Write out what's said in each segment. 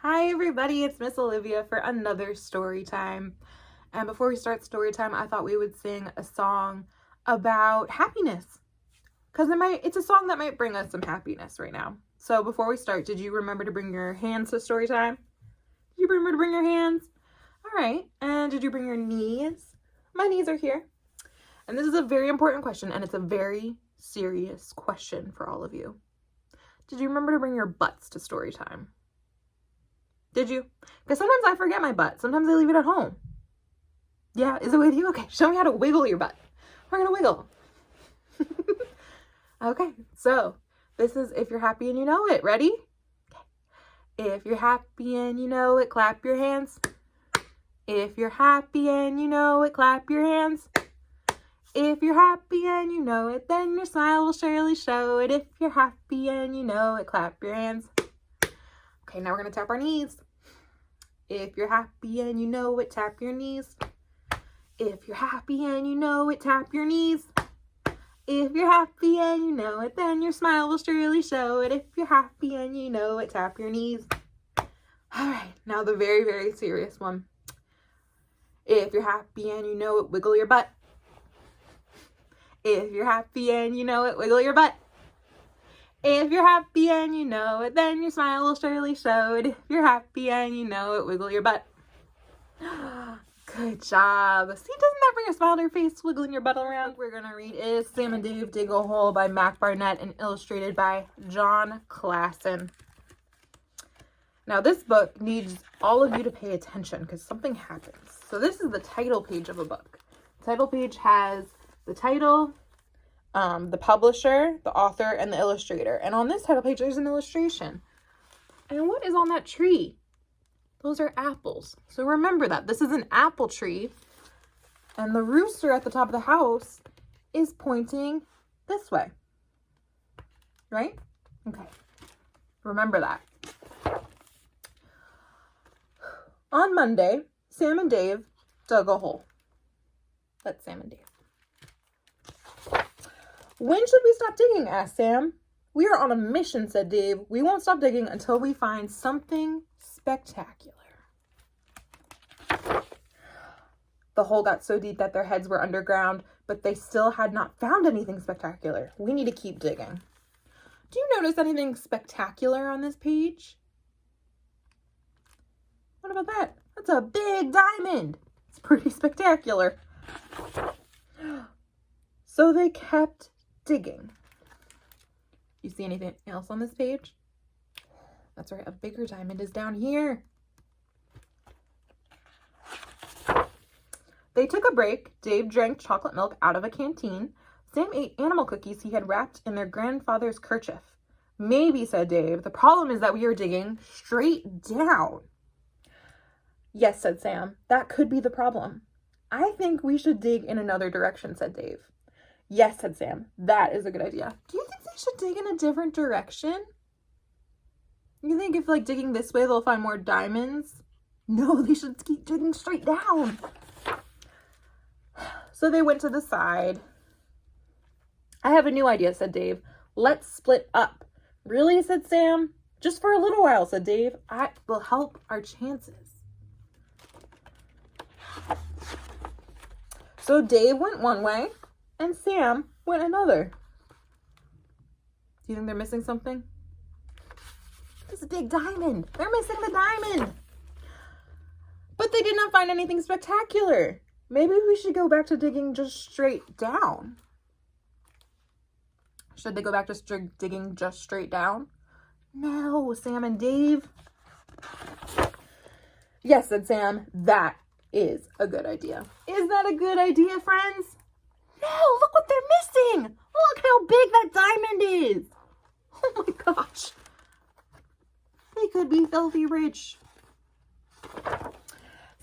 Hi everybody, it's Miss Olivia for another story time. And before we start story time, I thought we would sing a song about happiness. Because it's a song that might bring us some happiness right now. So before we start, did you remember to bring your hands to story time? Did you remember to bring your hands? All right. And did you bring your knees? My knees are here. And this is a very important question, and it's a very serious question for all of you. Did you remember to bring your butts to story time? Did you? Because sometimes I forget my butt. Sometimes I leave it at home. Yeah, is it with you? Okay, show me how to wiggle your butt. We're going to wiggle. Okay, so this is If You're Happy and You Know It. Ready? Okay. If you're happy and you know it, clap your hands. If you're happy and you know it, clap your hands. If you're happy and you know it, then your smile will surely show it. If you're happy and you know it, clap your hands. Okay, now we're going to tap our knees. If you're happy and you know it, tap your knees. If you're happy and you know it, tap your knees. If you're happy and you know it, then your smile will surely show it. If you're happy and you know it, tap your knees. All right, now the very, very serious one. If you're happy and you know it, wiggle your butt. If you're happy and you know it, wiggle your butt. If you're happy and you know it, then your smile will surely show it. If you're happy and you know it, wiggle your butt. Good job. See, doesn't that bring a smile to your face, wiggling your butt around? We're going to read is Sam and Dave Dig a Hole by Burnett and illustrated by Classen. Now, this book needs all of you to pay attention because something happens. So this is the title page of a book. The title page has the title, the publisher, the author, and the illustrator. And on this title page, there's an illustration. And what is on that tree? Those are apples. So remember that. This is an apple tree. And the rooster at the top of the house is pointing this way. Right? Okay. Remember that. On Monday, Sam and Dave dug a hole. That's Sam and Dave. When should we stop digging? Asked Sam. We are on a mission, said Dave. We won't stop digging until we find something spectacular. The hole got so deep that their heads were underground, but they still had not found anything spectacular. We need to keep digging. Do you notice anything spectacular on this page? What about that? That's a big diamond. It's pretty spectacular. So they kept digging. You see anything else on this page? That's right, a bigger diamond is down here. They took a break. Dave drank chocolate milk out of a canteen. Sam ate animal cookies he had wrapped in their grandfather's kerchief. Maybe, said Dave. The problem is that we are digging straight down. Yes, said Sam. That could be the problem. I think we should dig in another direction, said Dave. Yes, said Sam. That is a good idea. Do you think they should dig in a different direction? You think if digging this way, they'll find more diamonds? No, they should keep digging straight down. So they went to the side. I have a new idea, said Dave. Let's split up. Really, said Sam. Just for a little while, said Dave. I will help our chances. So Dave went one way and Sam went another. Do you think they're missing something? This is a big diamond. They're missing the diamond. But they did not find anything spectacular. Maybe we should go back to digging just straight down. Should they go back to digging just straight down? No, Sam and Dave. Yes, said Sam. That is a good idea. Is that a good idea, friends? No, look what they're missing. Look how big that diamond is. Oh my gosh. They could be filthy rich.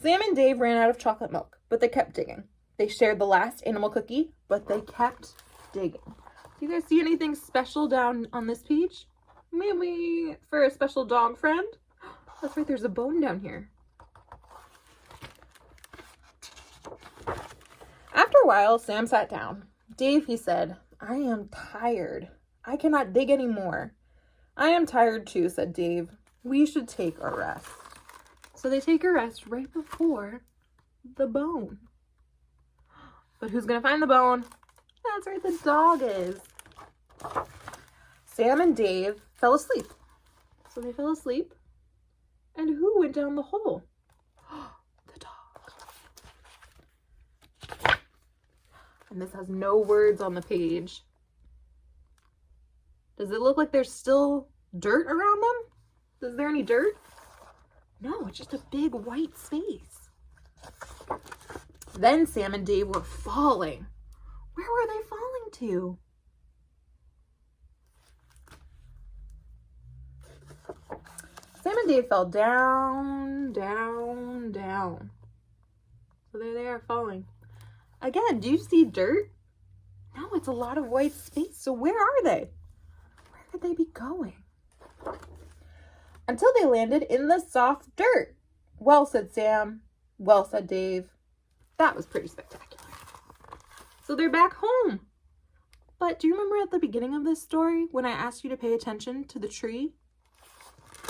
Sam and Dave ran out of chocolate milk, but they kept digging. They shared the last animal cookie, but they kept digging. Do you guys see anything special down on this page? Maybe for a special dog friend? That's right, there's a bone down here. After a while, Sam sat down. Dave, he said, I am tired. I cannot dig anymore. I am tired too, said Dave. We should take a rest. So they take a rest right before the bone. But who's going to find the bone? That's right, the dog is. Sam and Dave fell asleep. So they fell asleep. And who went down the hole? The dog. And this has no words on the page. Does it look like there's still dirt around them? Is there any dirt? No, it's just a big white space. Then Sam and Dave were falling. Where were they falling to? Sam and Dave fell down, down, down. So there they are falling. Again, do you see dirt? No, it's a lot of white space. So where are they? Where could they be going? Until they landed in the soft dirt. Well, said Sam. Well, said Dave. That was pretty spectacular. So they're back home. But do you remember at the beginning of this story when I asked you to pay attention to the tree?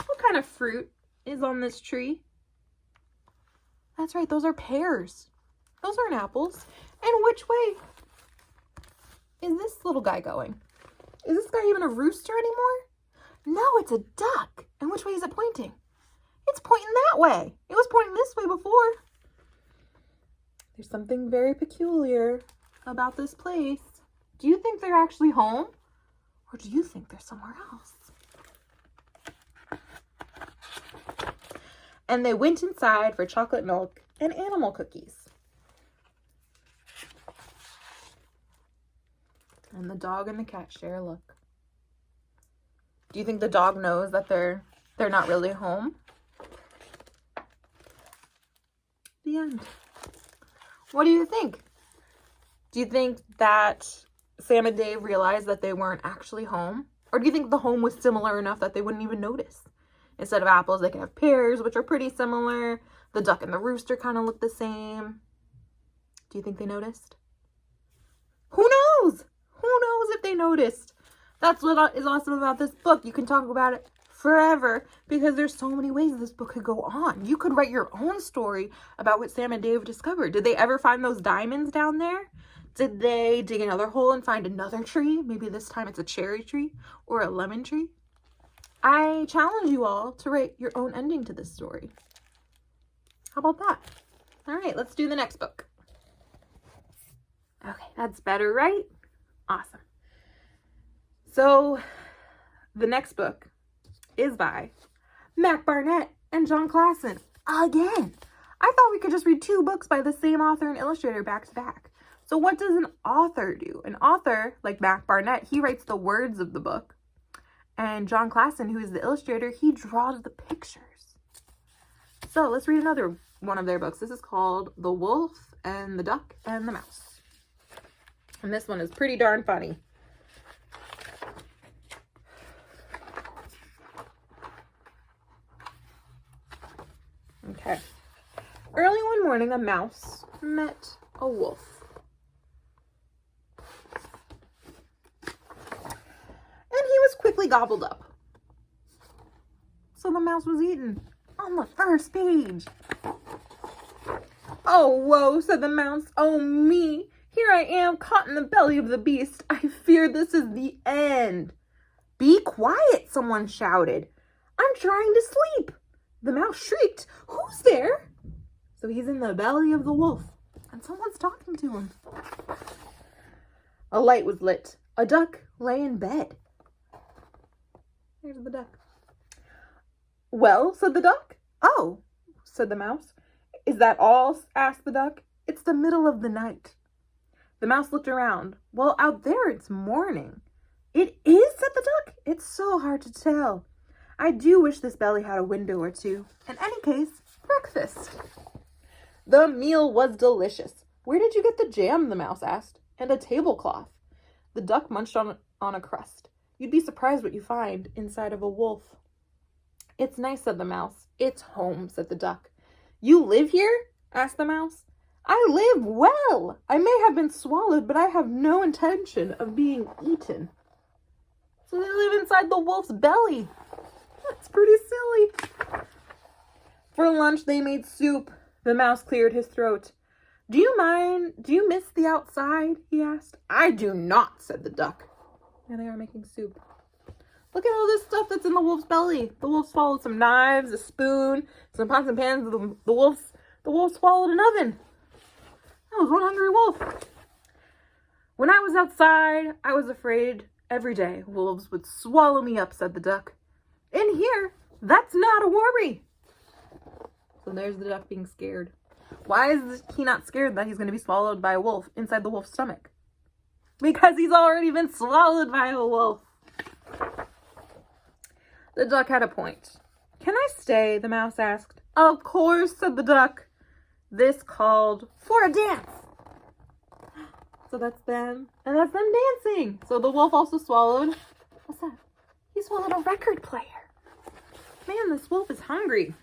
What kind of fruit is on this tree? That's right, those are pears. Those aren't apples. And which way is this little guy going? Is this guy even a rooster anymore? No, it's a duck. And which way is it pointing? It's pointing that way. It was pointing this way before. There's something very peculiar about this place. Do you think they're actually home? Or do you think they're somewhere else? And they went inside for chocolate milk and animal cookies. And the dog and the cat share a look. Do you think the dog knows that they're not really home? The end. What do you think? Do you think that Sam and Dave realized that they weren't actually home? Or do you think the home was similar enough that they wouldn't even notice? Instead of apples, they could have pears, which are pretty similar. The duck and the rooster kind of look the same. Do you think they noticed? Who knows? Who knows if they noticed? That's what is awesome about this book. You can talk about it forever because there's so many ways this book could go on. You could write your own story about what Sam and Dave discovered. Did they ever find those diamonds down there? Did they dig another hole and find another tree? Maybe this time it's a cherry tree or a lemon tree. I challenge you all to write your own ending to this story. How about that? All right, let's do the next book. Okay, that's better, right? Awesome. So the next book is by Mac Burnett and John Classen. Again, I thought we could just read 2 books by the same author and illustrator back to back. So what does an author do? An author, like Mac Burnett, he writes the words of the book. And John Classen, who is the illustrator, he draws the pictures. So let's read another one of their books. This is called The Wolf and the Duck and the Mouse. And this one is pretty darn funny. Okay. Early one morning, a mouse met a wolf. And he was quickly gobbled up. So the mouse was eaten on the first page. Oh, whoa, said the mouse. Oh, me. Here I am, caught in the belly of the beast. I fear this is the end. Be quiet, someone shouted. I'm trying to sleep. The mouse shrieked. Who's there? So he's in the belly of the wolf, and someone's talking to him. A light was lit. A duck lay in bed. There's the duck. Well, said the duck. Oh, said the mouse. Is that all? Asked the duck. It's the middle of the night. The mouse looked around. Well, out there it's morning. It is, said the duck. It's so hard to tell. I do wish this belly had a window or two. In any case, breakfast. The meal was delicious. Where did you get the jam? The mouse asked. And a tablecloth. The duck munched on a crust. You'd be surprised what you find inside of a wolf. It's nice, said the mouse. It's home, said the duck. You live here? Asked the mouse. I live well. I may have been swallowed, but I have no intention of being eaten. So they live inside the wolf's belly. That's pretty silly. For lunch, they made soup. The mouse cleared his throat. Do you miss the outside? He asked. I do not, said the duck. And they are making soup. Look at all this stuff that's in the wolf's belly. The wolf swallowed some knives, a spoon, some pots and pans. The wolf swallowed an oven. That was one hungry wolf. When I was outside, I was afraid every day wolves would swallow me up, said the duck. In here, that's not a worry. So there's the duck being scared. Why is he not scared that he's going to be swallowed by a wolf inside the wolf's stomach? Because he's already been swallowed by a wolf. The duck had a point. Can I stay? The mouse asked. Of course, said the duck. This called for a dance. So that's them. And that's them dancing. So the wolf also swallowed. What's that? He swallowed a record player. Man, this wolf is hungry.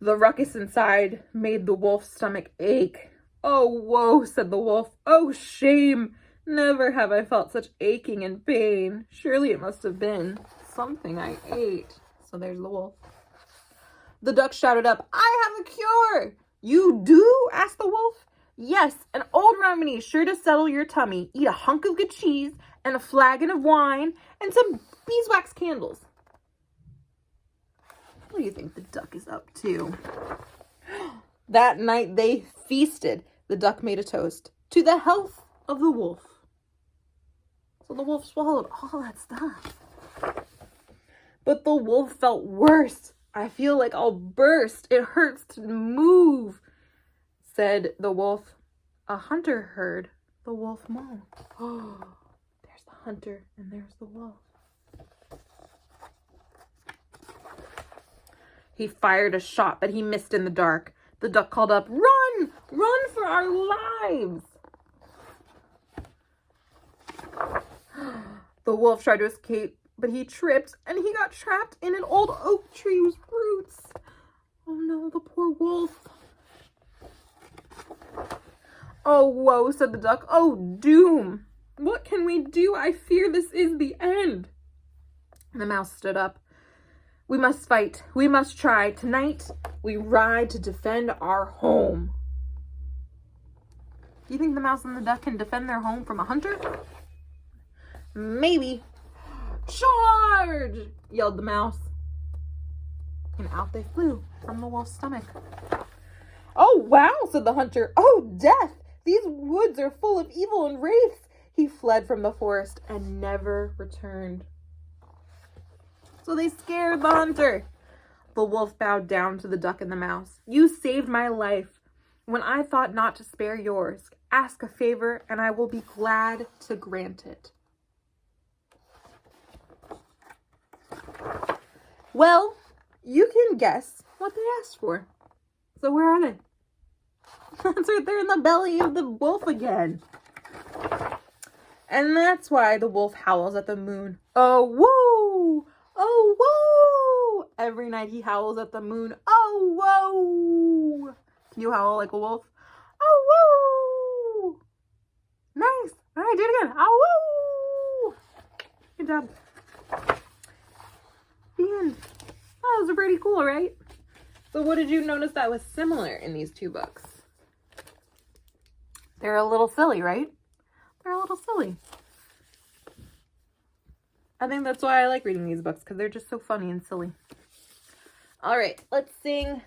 The ruckus inside made the wolf's stomach ache. Oh, woe, said the wolf. Oh, shame. Never have I felt such aching and pain. Surely it must have been something I ate. So there's the wolf. The duck shouted up, I have a cure. You do? Asked the wolf. Yes, an old remedy sure to settle your tummy. Eat a hunk of good cheese and a flagon of wine and some beeswax candles. What do you think the duck is up to? That night they feasted. The duck made a toast to the health of the wolf. So the wolf swallowed all that stuff. But the wolf felt worse. I feel like I'll burst. It hurts to move, said the wolf. A hunter heard the wolf moan. Oh, there's the hunter and there's the wolf. He fired a shot, but he missed in the dark. The duck called up, Run! Run for our lives! The wolf tried to escape, but he tripped, and he got trapped in an old oak tree's roots. Oh no, the poor wolf. Oh, woe, said the duck. Oh, doom. What can we do? I fear this is the end. The mouse stood up. We must fight. We must try. Tonight, we ride to defend our home. Do you think the mouse and the duck can defend their home from a hunter? Maybe. Charge! Yelled the mouse. And out they flew from the wolf's stomach. Oh, wow, said the hunter. Oh, death! These woods are full of evil and wraiths. He fled from the forest and never returned. So they scared the hunter. The wolf bowed down to the duck and the mouse. You saved my life when I thought not to spare yours. Ask a favor and I will be glad to grant it. Well, you can guess what they asked for. So where are they? That's right there in the belly of the wolf again. And that's why the wolf howls at the moon. Oh, woo! Oh, whoa! Every night he howls at the moon. Oh, whoa! Can you howl like a wolf? Oh, whoa! Nice. All right, do it again. Oh, whoa! Good job. The end. Oh, those are pretty cool, right? So what did you notice that was similar in these two books? They're a little silly, right? They're a little silly. I think that's why I like reading these books, because they're just so funny and silly. All right, let's sing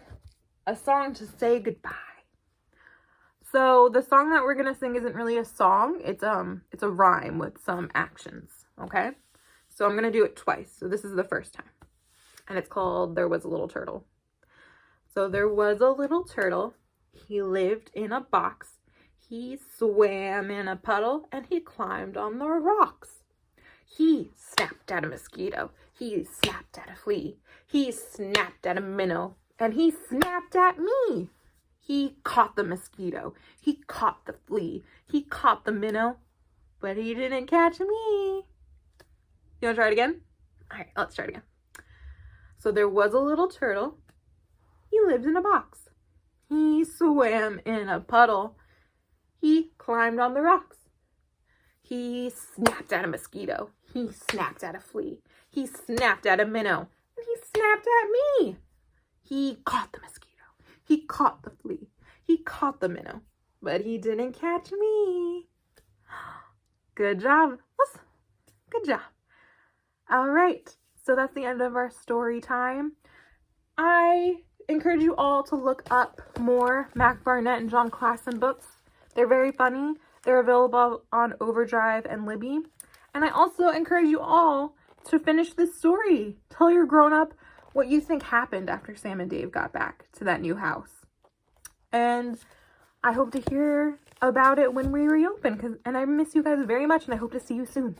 a song to say goodbye. So the song that we're going to sing isn't really a song. It's a rhyme with some actions, okay? So I'm going to do it twice. So this is the first time. And it's called There Was a Little Turtle. So there was a little turtle. He lived in a box. He swam in a puddle and he climbed on the rocks. He snapped at a mosquito. He snapped at a flea. He snapped at a minnow. And he snapped at me. He caught the mosquito. He caught the flea. He caught the minnow. But he didn't catch me. You want to try it again? All right, let's try it again. So there was a little turtle. He lived in a box. He swam in a puddle. He climbed on the rocks. He snapped at a mosquito. He snapped at a flea. He snapped at a minnow. And he snapped at me. He caught the mosquito. He caught the flea. He caught the minnow. But he didn't catch me. Good job. Good job. All right. So that's the end of our story time. I encourage you all to look up more Mac Burnett and John Classen books. They're very funny. They're available on Overdrive and Libby. And I also encourage you all to finish this story. Tell your grown-up what you think happened after Sam and Dave got back to that new house. And I hope to hear about it when we reopen. And I miss you guys very much, and I hope to see you soon.